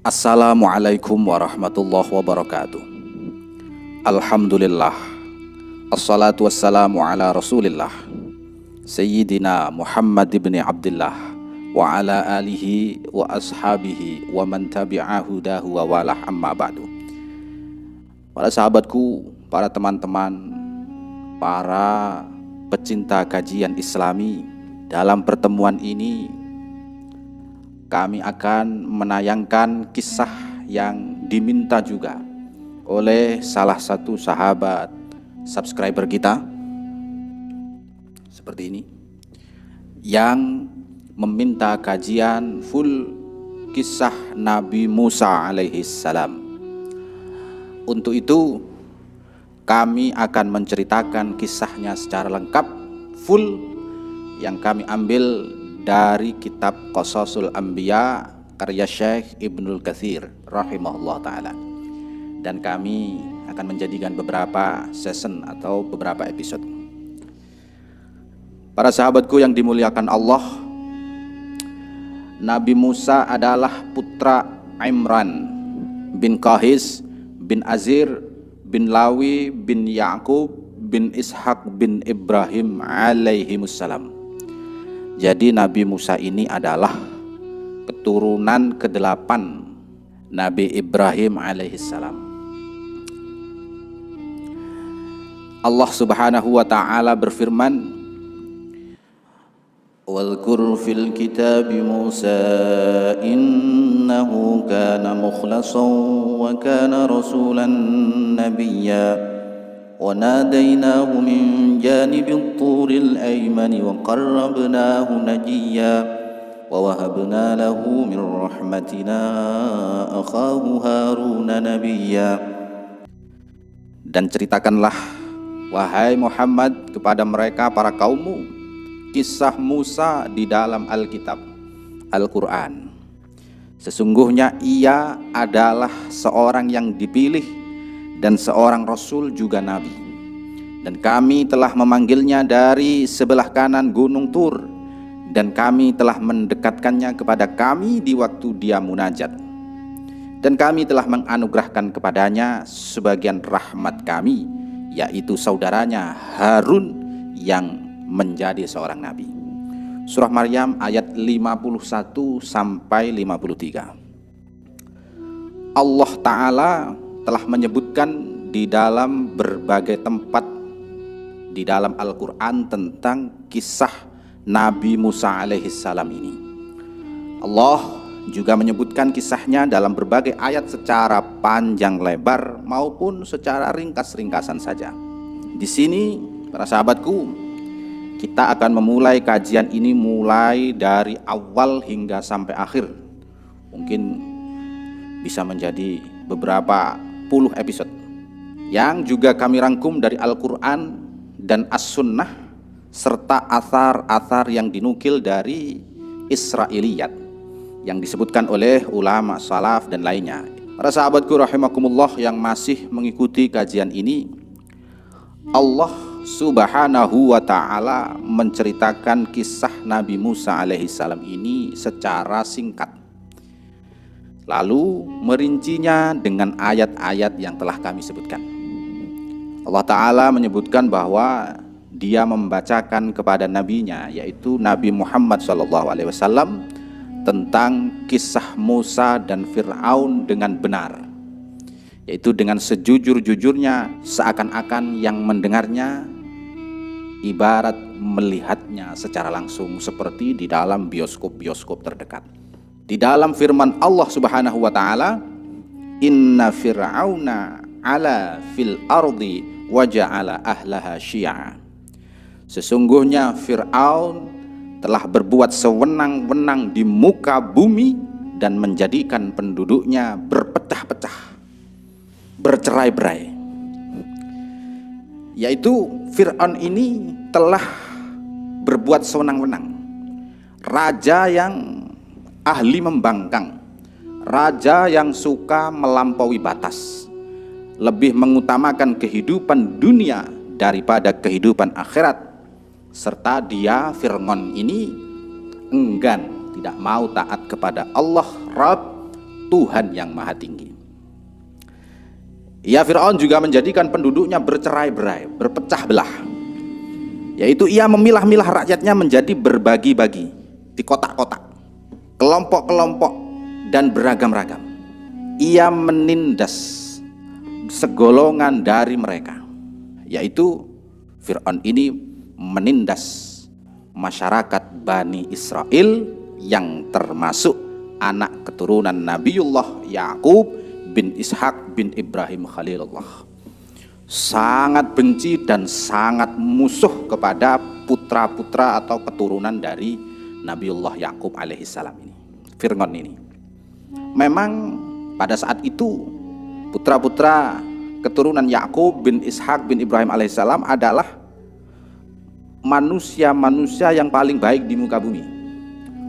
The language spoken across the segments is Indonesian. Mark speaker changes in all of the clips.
Speaker 1: Assalamualaikum warahmatullahi wabarakatuh. Alhamdulillah. Assalatu wassalamu ala rasulillah Sayyidina Muhammad ibn Abdullah wa ala alihi wa ashabihi wa man tabi'a hudahu wa walah amma ba'du. Para sahabatku, para teman-teman, para pecinta kajian Islami, dalam pertemuan ini kami akan menayangkan kisah yang diminta juga oleh salah satu sahabat subscriber kita seperti ini, yang meminta kajian full kisah Nabi Musa alaihissalam. Untuk itu kami akan menceritakan kisahnya secara lengkap full yang kami ambil dari kitab Qasasul Anbiya karya Syekh Ibnul Katsir rahimahullah ta'ala. Dan kami akan menjadikan beberapa season atau beberapa episode. Para sahabatku yang dimuliakan Allah, Nabi Musa adalah putra Imran bin Qahis bin Azir bin Lawi bin Ya'qub bin Ishaq bin Ibrahim alaihimussalam. Jadi Nabi Musa ini adalah keturunan ke-8 Nabi Ibrahim alaihissalam. Allah subhanahu wa ta'ala berfirman, "Wadhkur fil kitabi Musa innahu kana mukhlasan wa kana rasulan nabiyya. وناديناه من جانب الطور الأيمن وقربناه نجيا ووهبنا له من رحمتنا أخاه هارون نبيا." Dan ceritakanlah, wahai Muhammad, kepada mereka para kaummu kisah Musa di dalam Alkitab Al-Quran. Sesungguhnya ia adalah seorang yang dipilih dan seorang Rasul juga Nabi. Dan kami telah memanggilnya dari sebelah kanan Gunung Tur, dan kami telah mendekatkannya kepada kami di waktu dia munajat. Dan kami telah menganugerahkan kepadanya sebagian rahmat kami, yaitu saudaranya Harun yang menjadi seorang Nabi. Surah Maryam ayat 51 sampai 53. Allah Ta'ala telah menyebutkan di dalam berbagai tempat di dalam Al-Quran tentang kisah Nabi Musa alaihissalam ini. Allah juga menyebutkan kisahnya dalam berbagai ayat secara panjang lebar maupun secara ringkas-ringkasan saja. Di sini, para sahabatku, kita akan memulai kajian ini mulai dari awal hingga sampai akhir. Mungkin bisa menjadi beberapa puluh episode yang juga kami rangkum dari Al-Quran dan As-Sunnah serta athar-athar yang dinukil dari Israiliyat yang disebutkan oleh ulama salaf dan lainnya. Para sahabatku rahimakumullah yang masih mengikuti kajian ini, Allah subhanahu wa ta'ala menceritakan kisah Nabi Musa alaihissalam ini secara singkat, lalu merincinya dengan ayat-ayat yang telah kami sebutkan. Allah Ta'ala menyebutkan bahwa dia membacakan kepada nabinya, yaitu Nabi Muhammad SAW, tentang kisah Musa dan Fir'aun dengan benar, yaitu dengan sejujur-jujurnya, seakan-akan yang mendengarnya ibarat melihatnya secara langsung seperti di dalam bioskop-bioskop terdekat. Di dalam firman Allah subhanahu wa ta'ala, "Inna fir'auna ala fil ardi wa ja'ala ahlaha syi'a." Sesungguhnya Fir'aun telah berbuat sewenang-wenang di muka bumi dan menjadikan penduduknya berpecah-pecah, bercerai-berai. Yaitu Fir'aun ini telah berbuat sewenang-wenang, raja yang ahli membangkang, raja yang suka melampaui batas, lebih mengutamakan kehidupan dunia daripada kehidupan akhirat, serta dia Fir'aun ini enggan, tidak mau taat kepada Allah Rabb Tuhan yang Maha Tinggi. Ya, Fir'aun juga menjadikan penduduknya bercerai-berai, berpecah belah. Yaitu ia memilah-milah rakyatnya menjadi berbagi-bagi di kotak-kotak, kelompok-kelompok dan beragam-ragam. Ia menindas segolongan dari mereka, yaitu Fir'aun ini menindas masyarakat Bani Israel yang termasuk anak keturunan Nabiullah Yakub bin Ishak bin Ibrahim Khalilullah. Sangat benci dan sangat musuh kepada putra-putra atau keturunan dari Nabiullah Yakub alaihissalam ini, Fir'aun ini. Memang pada saat itu putra-putra keturunan Yakub bin Ishak bin Ibrahim alaihissalam adalah manusia-manusia yang paling baik di muka bumi.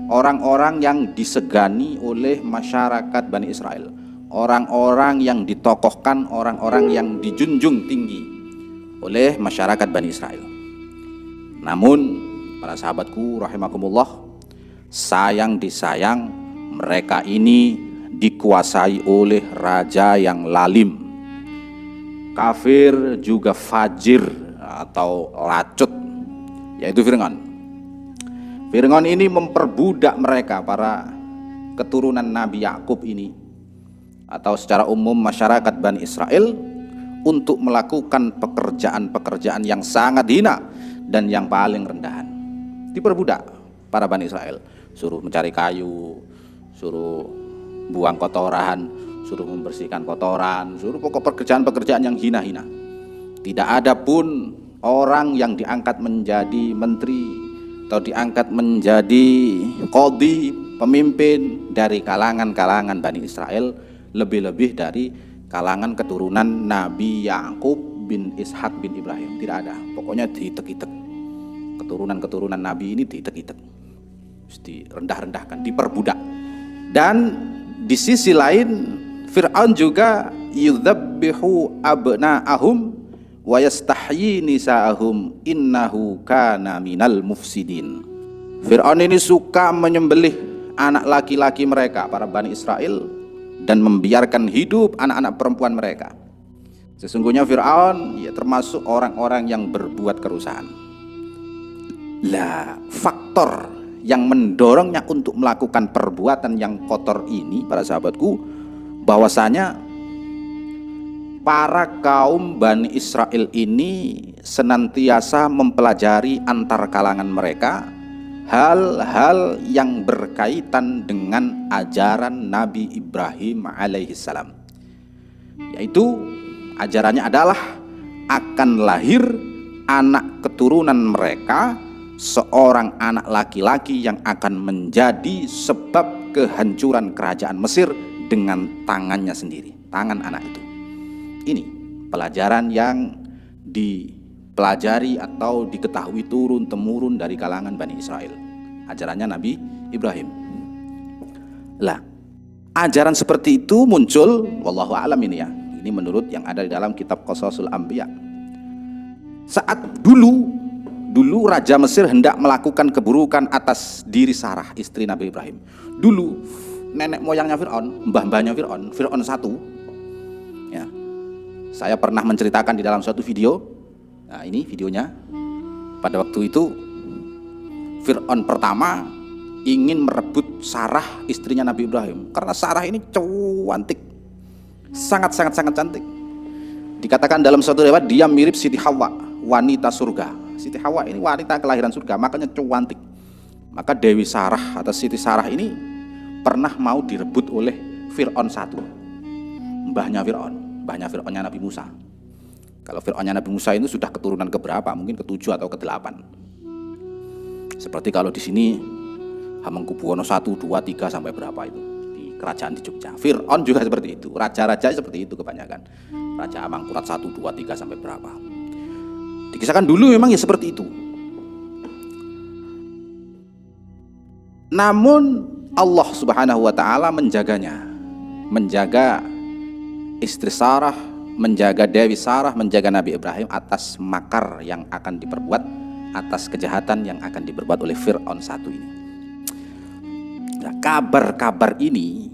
Speaker 1: Orang-orang yang disegani oleh masyarakat Bani Israel, orang-orang yang ditokohkan, orang-orang yang dijunjung tinggi oleh masyarakat Bani Israel. Namun para sahabatku rahimakumullah, sayang disayang, mereka ini dikuasai oleh raja yang lalim, kafir juga fajir atau lacut, yaitu Fir'aun. Fir'aun ini memperbudak mereka, para keturunan Nabi Yakub ini, atau secara umum masyarakat Bani Israel, untuk melakukan pekerjaan-pekerjaan yang sangat hina dan yang paling rendahan. Diperbudak para Bani Israel, suruh mencari kayu, suruh buang kotoran, suruh membersihkan kotoran, suruh pokok pekerjaan-pekerjaan yang hina-hina. Tidak ada pun orang yang diangkat menjadi menteri atau diangkat menjadi qadhi, pemimpin dari kalangan-kalangan Bani Israel, lebih-lebih dari kalangan keturunan Nabi Yakub bin Ishak bin Ibrahim. Tidak ada, pokoknya diitek-itek. Keturunan-keturunan Nabi ini diitek-itek, direndah-rendahkan, diperbudak. Dan di sisi lain Fir'aun juga yudzabbihu abna'ahum wa yastahyi nisa'ahum innahu kana minal mufsidin. Fir'aun ini suka menyembelih anak laki-laki mereka, para Bani Israel, dan membiarkan hidup anak-anak perempuan mereka. Sesungguhnya Fir'aun ya termasuk orang-orang yang berbuat kerusakan. Lah, faktor yang mendorongnya untuk melakukan perbuatan yang kotor ini, para sahabatku, bahwasanya para kaum Bani Israel ini senantiasa mempelajari antar kalangan mereka hal-hal yang berkaitan dengan ajaran Nabi Ibrahim alaihissalam, yaitu ajarannya adalah akan lahir anak keturunan mereka, seorang anak laki-laki yang akan menjadi sebab kehancuran kerajaan Mesir dengan tangannya sendiri, tangan anak itu. Ini pelajaran yang dipelajari atau diketahui turun-temurun dari kalangan Bani Israel, ajarannya Nabi Ibrahim. Lah, ajaran seperti itu muncul, wallahu a'lam ini ya, ini menurut yang ada di dalam kitab Qasasul Anbiya. Saat dulu Raja Mesir hendak melakukan keburukan atas diri Sarah, istri Nabi Ibrahim. Dulu nenek moyangnya Fir'aun, mbah-mbahnya Fir'aun, Fir'aun 1 ya. Saya pernah menceritakan di dalam suatu video. Nah, ini videonya. Pada waktu itu Fir'aun pertama ingin merebut Sarah, istrinya Nabi Ibrahim, karena Sarah ini cantik, sangat cantik. Dikatakan dalam suatu riwayat dia mirip Siti Hawa, wanita surga. Siti Hawa ini wanita kelahiran surga, makanya cantik. Maka Dewi Sarah atau Siti Sarah ini pernah mau direbut oleh Fir'aun 1, mbahnya Fir'aunnya Nabi Musa. Kalau Fir'aunnya Nabi Musa itu sudah keturunan keberapa? Mungkin ke-7 atau ke-8. Seperti kalau di sini Hamengkubuwono 1, 2, 3 sampai berapa itu di kerajaan di Jogja. Fir'aun juga seperti itu, raja-raja seperti itu kebanyakan. Raja Amangkurat 1, 2, 3 sampai berapa. Dikisahkan dulu memang ya seperti itu. Namun Allah Subhanahu wa taala menjaganya, menjaga istri Sarah, menjaga Dewi Sarah, menjaga Nabi Ibrahim atas makar yang akan diperbuat, atas kejahatan yang akan diperbuat oleh Fir'aun 1 ini. Nah, kabar-kabar ini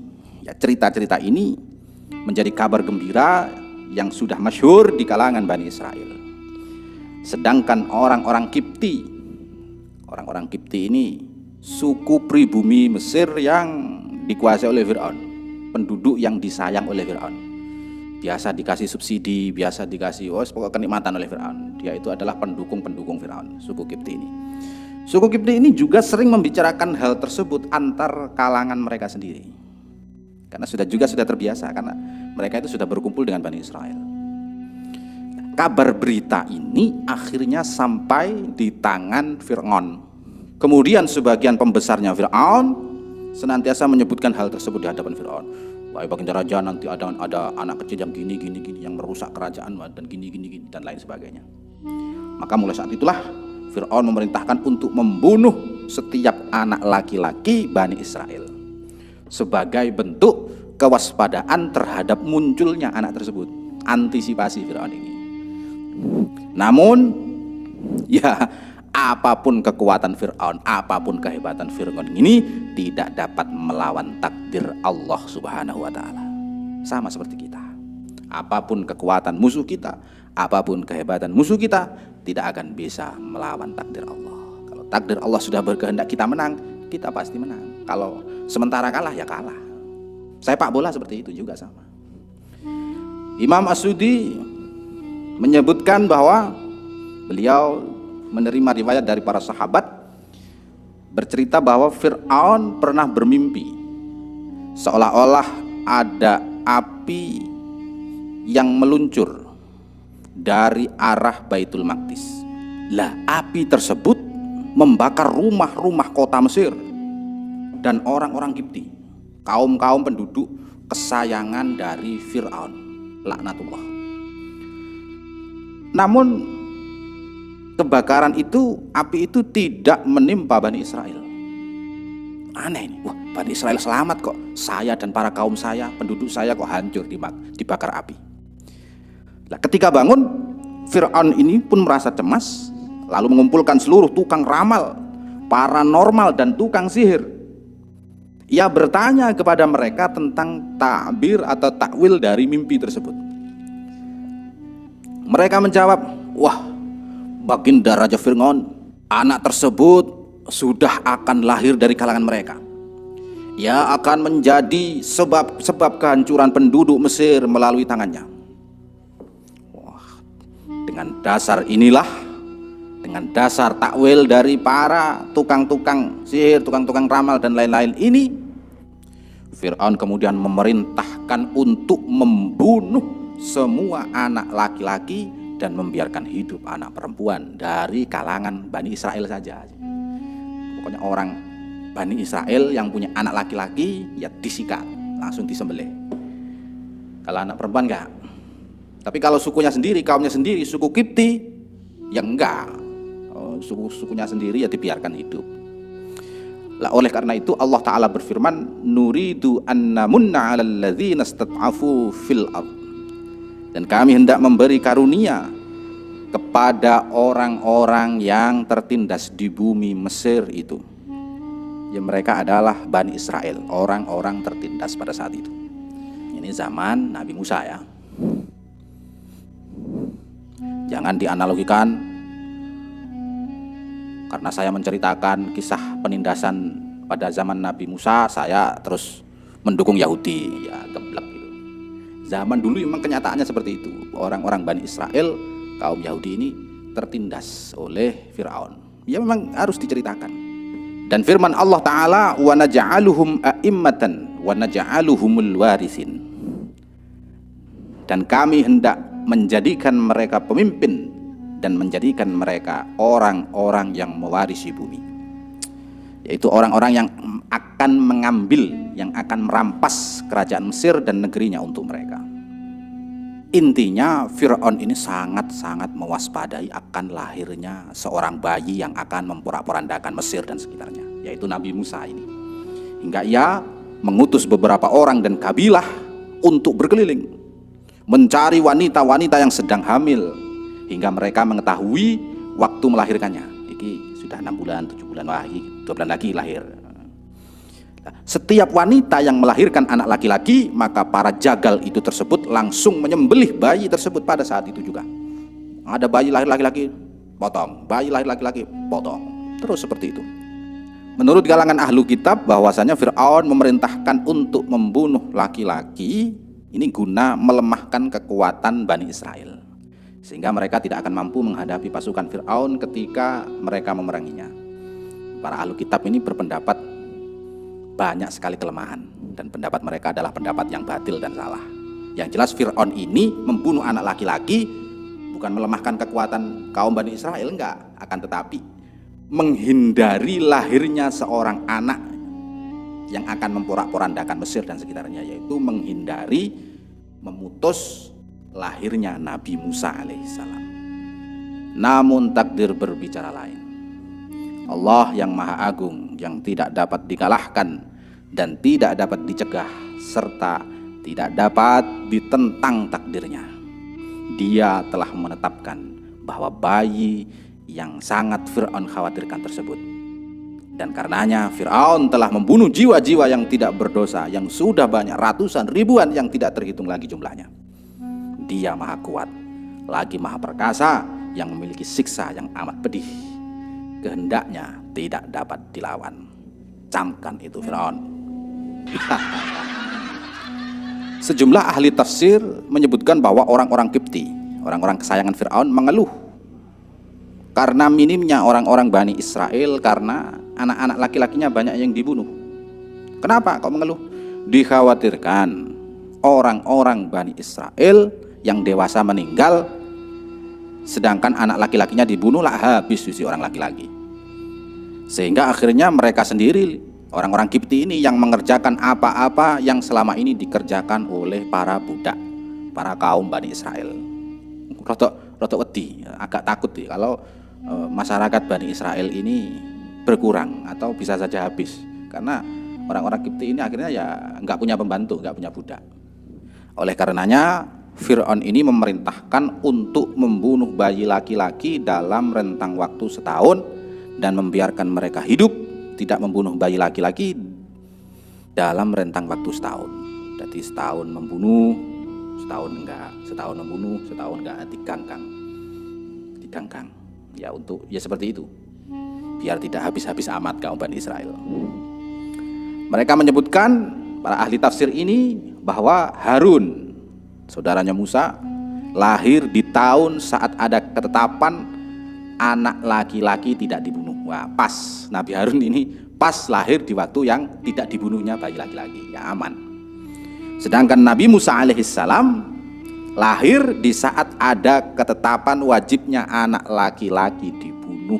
Speaker 1: Ya, cerita-cerita ini menjadi kabar gembira yang sudah masyhur di kalangan Bani Israel. Sedangkan orang-orang Kipti ini suku pribumi Mesir yang dikuasai oleh Fir'aun, penduduk yang disayang oleh Fir'aun. Biasa dikasih subsidi, biasa dikasih pokoknya kenikmatan oleh Fir'aun. Dia itu adalah pendukung-pendukung Fir'aun, suku Kipti ini. Suku Kipti ini juga sering membicarakan hal tersebut antar kalangan mereka sendiri. Karena sudah terbiasa, karena mereka itu sudah berkumpul dengan Bani Israel. Kabar berita ini akhirnya sampai di tangan Fir'aun. Kemudian sebagian pembesarnya Fir'aun senantiasa menyebutkan hal tersebut di hadapan Fir'aun. Wahai baginda raja, nanti ada anak kecil yang gini yang merusak kerajaan dan gini dan lain sebagainya. Maka mulai saat itulah Fir'aun memerintahkan untuk membunuh setiap anak laki-laki Bani Israel sebagai bentuk kewaspadaan terhadap munculnya anak tersebut. Antisipasi Fir'aun ini. Namun ya, apapun kekuatan Fir'aun, apapun kehebatan Fir'aun ini tidak dapat melawan takdir Allah Subhanahu wa Ta'ala. Sama seperti kita. Apapun kekuatan musuh kita, apapun kehebatan musuh kita, tidak akan bisa melawan takdir Allah. Kalau takdir Allah sudah berkehendak kita menang, kita pasti menang. Kalau sementara kalah, ya kalah. Sepak bola seperti itu juga sama. Imam As-Sudi menyebutkan bahwa beliau menerima riwayat dari para sahabat bercerita bahwa Fir'aun pernah bermimpi seolah-olah ada api yang meluncur dari arah Baitul Maqdis. Lah, api tersebut membakar rumah-rumah kota Mesir dan orang-orang Kipti, kaum-kaum penduduk kesayangan dari Fir'aun, laknatullah. Namun kebakaran itu, api itu tidak menimpa Bani Israel. Aneh ini, wah, Bani Israel selamat kok. Saya dan para kaum saya, penduduk saya kok hancur dibakar api. Nah, ketika bangun, Fir'aun ini pun merasa cemas, lalu mengumpulkan seluruh tukang ramal, paranormal dan tukang sihir. Ia bertanya kepada mereka tentang takbir atau takwil dari mimpi tersebut. Mereka menjawab, wah, baginda Raja Fir'aun, anak tersebut sudah akan lahir dari kalangan mereka. Ia akan menjadi sebab kehancuran penduduk Mesir melalui tangannya. Wah, dengan dasar inilah, dengan dasar takwil dari para tukang-tukang sihir, tukang-tukang ramal dan lain-lain ini, Fir'aun kemudian memerintahkan untuk membunuh semua anak laki-laki dan membiarkan hidup anak perempuan dari kalangan Bani Israel saja. Pokoknya orang Bani Israel yang punya anak laki-laki ya disikat, langsung disembelih. Kalau anak perempuan enggak. Tapi kalau sukunya sendiri, kaumnya sendiri, suku Kipti, ya enggak. Sukunya sendiri ya dibiarkan hidup. Lah, oleh karena itu Allah Ta'ala berfirman, nuridu annamunna 'alal ladzina istat'afu fil ard. Dan kami hendak memberi karunia kepada orang-orang yang tertindas di bumi Mesir itu. Ya, mereka adalah Bani Israel, orang-orang tertindas pada saat itu. Ini zaman Nabi Musa ya. Jangan dianalogikan, karena saya menceritakan kisah penindasan pada zaman Nabi Musa, saya terus mendukung Yahudi, ya geblek gitu. Zaman dulu memang kenyataannya seperti itu. Orang-orang Bani Israel, kaum Yahudi ini tertindas oleh Fir'aun. Ya memang harus diceritakan. Dan firman Allah Ta'ala, wa naj'aluhum a'immatan wa naj'aluhumul warisin. Dan kami hendak menjadikan mereka pemimpin dan menjadikan mereka orang-orang yang mewarisi bumi, yaitu orang-orang yang akan mengambil, yang akan merampas kerajaan Mesir dan negerinya untuk mereka. Intinya Fir'aun ini sangat-sangat mewaspadai akan lahirnya seorang bayi yang akan memporak-porandakan Mesir dan sekitarnya, yaitu Nabi Musa ini. Hingga ia mengutus beberapa orang dan kabilah untuk berkeliling mencari wanita-wanita yang sedang hamil, hingga mereka mengetahui waktu melahirkannya. Ini sudah 6 bulan, 7 bulan lagi, 2 bulan lagi lahir. Setiap wanita yang melahirkan anak laki-laki, maka para jagal itu tersebut langsung menyembelih bayi tersebut pada saat itu juga. Ada bayi lahir laki-laki, potong. Bayi lahir laki-laki, potong. Terus seperti itu. Menurut kalangan ahlu kitab, bahwasanya Fir'aun memerintahkan untuk membunuh laki-laki ini guna melemahkan kekuatan Bani Israel, sehingga mereka tidak akan mampu menghadapi pasukan Fir'aun ketika mereka memeranginya. Para ahlu kitab ini berpendapat banyak sekali kelemahan, dan pendapat mereka adalah pendapat yang batil dan salah. Yang jelas Fir'aun ini membunuh anak laki-laki bukan melemahkan kekuatan kaum Bani Israel, enggak, akan tetapi menghindari lahirnya seorang anak yang akan memporak-porandakan Mesir dan sekitarnya, yaitu menghindari memutus lahirnya Nabi Musa alaihissalam. Namun takdir berbicara lain. Allah yang maha agung, yang tidak dapat dikalahkan dan tidak dapat dicegah serta tidak dapat ditentang takdirnya, Dia telah menetapkan bahwa bayi yang sangat Fir'aun khawatirkan tersebut, dan karenanya Fir'aun telah membunuh jiwa-jiwa yang tidak berdosa yang sudah banyak, ratusan ribuan yang tidak terhitung lagi jumlahnya. Dia maha kuat lagi maha perkasa, yang memiliki siksa yang amat pedih, kehendaknya tidak dapat dilawan. Camkan itu Fir'aun. Sejumlah ahli tafsir menyebutkan bahwa orang-orang Kipti, orang-orang kesayangan Fir'aun, mengeluh karena minimnya orang-orang Bani Israel, karena anak-anak laki-lakinya banyak yang dibunuh. Kenapa kok mengeluh? Dikhawatirkan orang-orang Bani Israel yang dewasa meninggal, sedangkan anak laki-lakinya dibunuh, lah habis si orang laki-laki. Sehingga akhirnya mereka sendiri, orang-orang Kipti ini, yang mengerjakan apa-apa yang selama ini dikerjakan oleh para budak, para kaum Bani Israel. Rotok wedi, agak takut nih kalau masyarakat Bani Israel ini berkurang atau bisa saja habis, karena orang-orang Kipti ini akhirnya ya nggak punya pembantu, nggak punya budak. Oleh karenanya Fir'aun ini memerintahkan untuk membunuh bayi laki-laki dalam rentang waktu setahun dan membiarkan mereka hidup, tidak membunuh bayi laki-laki dalam rentang waktu setahun. Jadi setahun membunuh, setahun enggak, setahun membunuh, setahun enggak, diganggang. Ya untuk ya seperti itu, biar tidak habis-habis amat kaum Bani Israel. Mereka menyebutkan, para ahli tafsir ini, bahwa Harun, saudaranya Musa, lahir di tahun saat ada ketetapan anak laki-laki tidak dibunuh. Wah, pas Nabi Harun ini pas lahir di waktu yang tidak dibunuhnya bayi laki-laki, ya aman. Sedangkan Nabi Musa alaihissalam lahir di saat ada ketetapan wajibnya anak laki-laki dibunuh.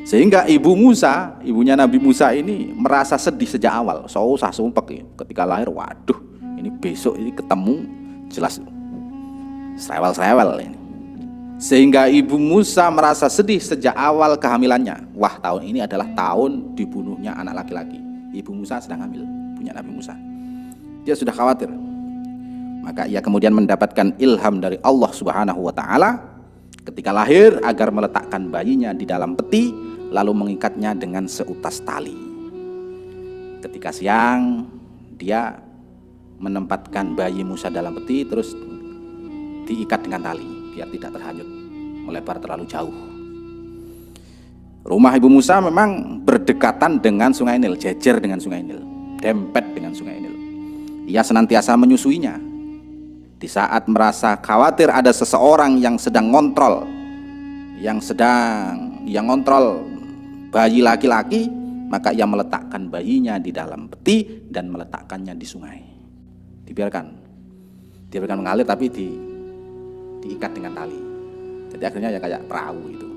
Speaker 1: Sehingga ibu Musa, ibunya Nabi Musa ini merasa sedih sejak awal. Usah sumpek ketika lahir, waduh, ini besok ini ketemu jelas serewel-serewel ini. Sehingga ibu Musa merasa sedih sejak awal kehamilannya. Wah, tahun ini adalah tahun dibunuhnya anak laki-laki. Ibu Musa sedang hamil, punya Nabi Musa. Dia sudah khawatir. Maka ia kemudian mendapatkan ilham dari Allah Subhanahu wa ta'ala ketika lahir agar meletakkan bayinya di dalam peti, lalu mengikatnya dengan seutas tali. Ketika siang, dia menempatkan bayi Musa dalam peti, terus diikat dengan tali biar tidak terhanyut melebar terlalu jauh. Rumah ibu Musa memang berdekatan dengan Sungai Nil, jejer dengan Sungai Nil, dempet dengan Sungai Nil. Ia senantiasa menyusuinya. Di saat merasa khawatir ada seseorang yang sedang ngontrol, yang ngontrol bayi laki-laki, maka ia meletakkan bayinya di dalam peti dan meletakkannya di sungai. Dibiarkan mengalir, tapi diikat dengan tali. Jadi akhirnya ya kayak perahu itu.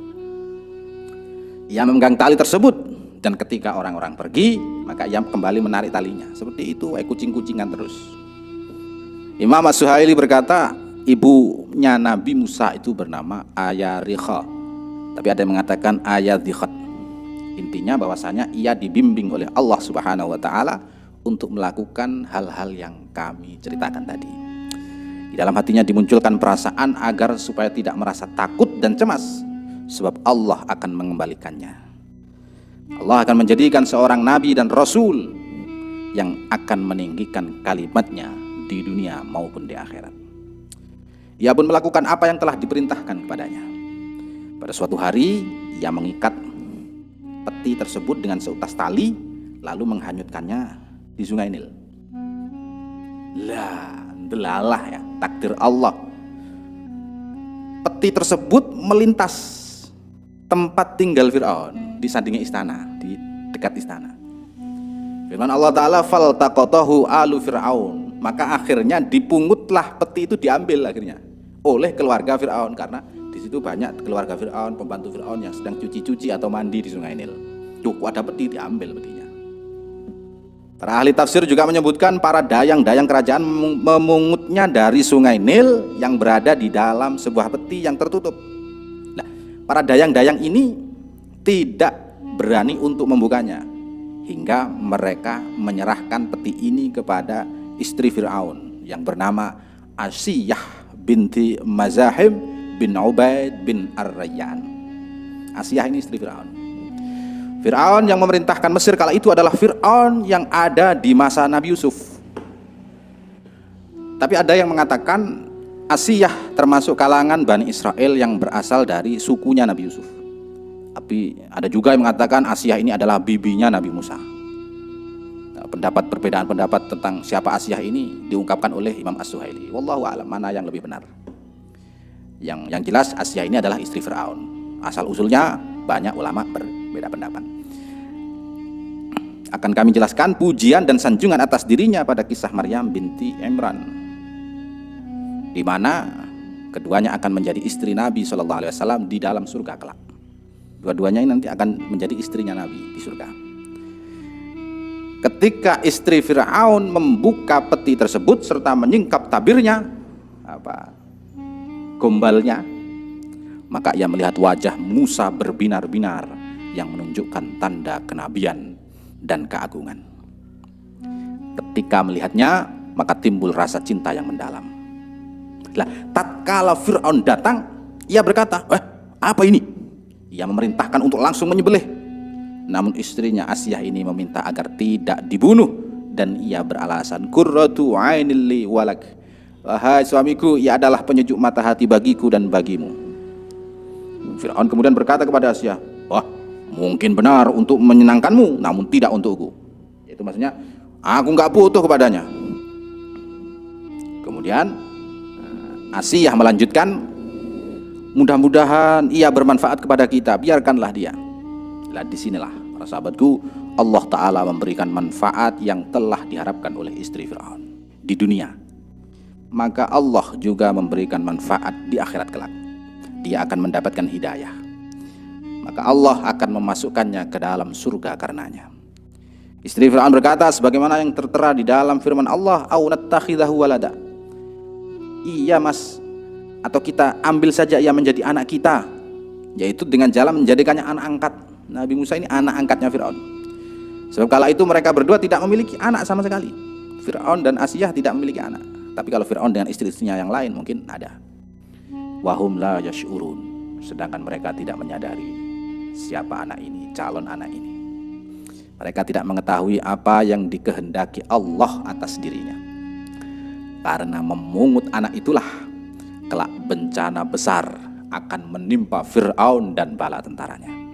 Speaker 1: Ia memegang tali tersebut, dan ketika orang-orang pergi, maka ia kembali menarik talinya. Seperti itu, kucing-kucingan terus. Imam As-Suhaili berkata, ibunya Nabi Musa itu bernama Ayarikha, tapi ada yang mengatakan Ayadikhat. Intinya bahwasanya ia dibimbing oleh Allah Subhanahu wa ta'ala untuk melakukan hal-hal yang kami ceritakan tadi. Di dalam hatinya dimunculkan perasaan agar supaya tidak merasa takut dan cemas, sebab Allah akan mengembalikannya. Allah akan menjadikan seorang nabi dan rasul yang akan meninggikan kalimatnya di dunia maupun di akhirat. Ia pun melakukan apa yang telah diperintahkan kepadanya. Pada suatu hari ia mengikat peti tersebut dengan seutas tali lalu menghanyutkannya di Sungai Nil. Delalah ya, takdir Allah. Peti tersebut melintas tempat tinggal Fir'aun di sampingnya istana, di dekat istana. Firman Allah Ta'ala, faltaqatahu alu Fir'aun, maka akhirnya dipungutlah peti itu, diambil akhirnya oleh keluarga Fir'aun, karena di situ banyak keluarga Fir'aun, pembantu Fir'aun yang sedang cuci-cuci atau mandi di Sungai Nil. Tuh ada peti, diambil petinya. Para ahli tafsir juga menyebutkan para dayang-dayang kerajaan memungutnya dari Sungai Nil yang berada di dalam sebuah peti yang tertutup. Nah, para dayang-dayang ini tidak berani untuk membukanya hingga mereka menyerahkan peti ini kepada istri Fir'aun yang bernama Asiyah binti Mazahim bin Ubaid bin Ar-Rayyan. Asiyah ini istri Fir'aun. Fir'aun yang memerintahkan Mesir kala itu adalah Fir'aun yang ada di masa Nabi Yusuf. Tapi ada yang mengatakan Asiyah termasuk kalangan Bani Israel yang berasal dari sukunya Nabi Yusuf. Tapi ada juga yang mengatakan Asiyah ini adalah bibinya Nabi Musa. Nah, perbedaan pendapat tentang siapa Asiyah ini diungkapkan oleh Imam As-Suhaili. Wallahu a'lam mana yang lebih benar. Yang jelas Asiyah ini adalah istri Fir'aun. Asal usulnya banyak ulama berbeda pendapat. Akan kami jelaskan pujian dan sanjungan atas dirinya pada kisah Maryam binti Imran, di mana keduanya akan menjadi istri Nabi SAW di dalam surga kelak. Dua-duanya ini nanti akan menjadi istrinya Nabi di surga. Ketika istri Fir'aun membuka peti tersebut serta menyingkap tabirnya, gombalnya, maka ia melihat wajah Musa berbinar-binar yang menunjukkan tanda kenabian dan keagungan. Ketika melihatnya, maka timbul rasa cinta yang mendalam. Lah, tatkala Fir'aun datang, ia berkata, apa ini? Ia memerintahkan untuk langsung menyembelih. Namun istrinya Asiyah ini meminta agar tidak dibunuh, dan ia beralasan, qurratu ainil li walak. Wahai suamiku, ia adalah penyejuk mata hati bagiku dan bagimu. Fir'aun kemudian berkata kepada Asiyah, mungkin benar untuk menyenangkanmu, namun tidak untukku. Itu maksudnya, aku nggak butuh kepadanya. Kemudian Asiyah melanjutkan, mudah-mudahan ia bermanfaat kepada kita, biarkanlah dia. Lah disinilah para sahabatku, Allah Ta'ala memberikan manfaat yang telah diharapkan oleh istri Fir'aun di dunia. Maka Allah juga memberikan manfaat di akhirat kelak. Dia akan mendapatkan hidayah. Maka Allah akan memasukkannya ke dalam surga karenanya. Istri Fir'aun berkata sebagaimana yang tertera di dalam firman Allah, au nattakhidahu walada. Iya mas, atau kita ambil saja ia menjadi anak kita, yaitu dengan jalan menjadikannya anak angkat. Nabi Musa ini anak angkatnya Fir'aun. Sebab kala itu mereka berdua tidak memiliki anak sama sekali. Fir'aun dan Asiyah tidak memiliki anak. Tapi kalau Fir'aun dengan istri-istrinya yang lain mungkin ada. Wahum la yash'urun, sedangkan mereka tidak menyadari siapa anak ini, calon anak ini. Mereka tidak mengetahui apa yang dikehendaki Allah atas dirinya. Karena memungut anak itulah kelak bencana besar akan menimpa Fir'aun dan bala tentaranya.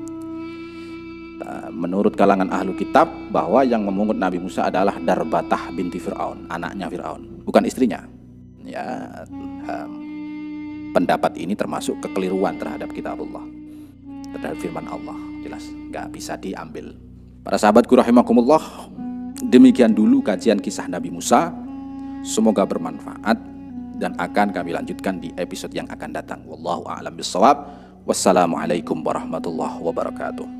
Speaker 1: Menurut kalangan ahlu kitab, bahwa yang memungut Nabi Musa adalah Darbatah binti Fir'aun, anaknya Fir'aun, bukan istrinya. Ya, pendapat ini termasuk kekeliruan terhadap kitab Allah, terhadap firman Allah. Jelas gak bisa diambil. Para sahabatku rahimakumullah, demikian dulu kajian kisah Nabi Musa. Semoga bermanfaat dan akan kami lanjutkan di episode yang akan datang. Wallahu a'lam bishawab. Wassalamualaikum warahmatullahi wabarakatuh.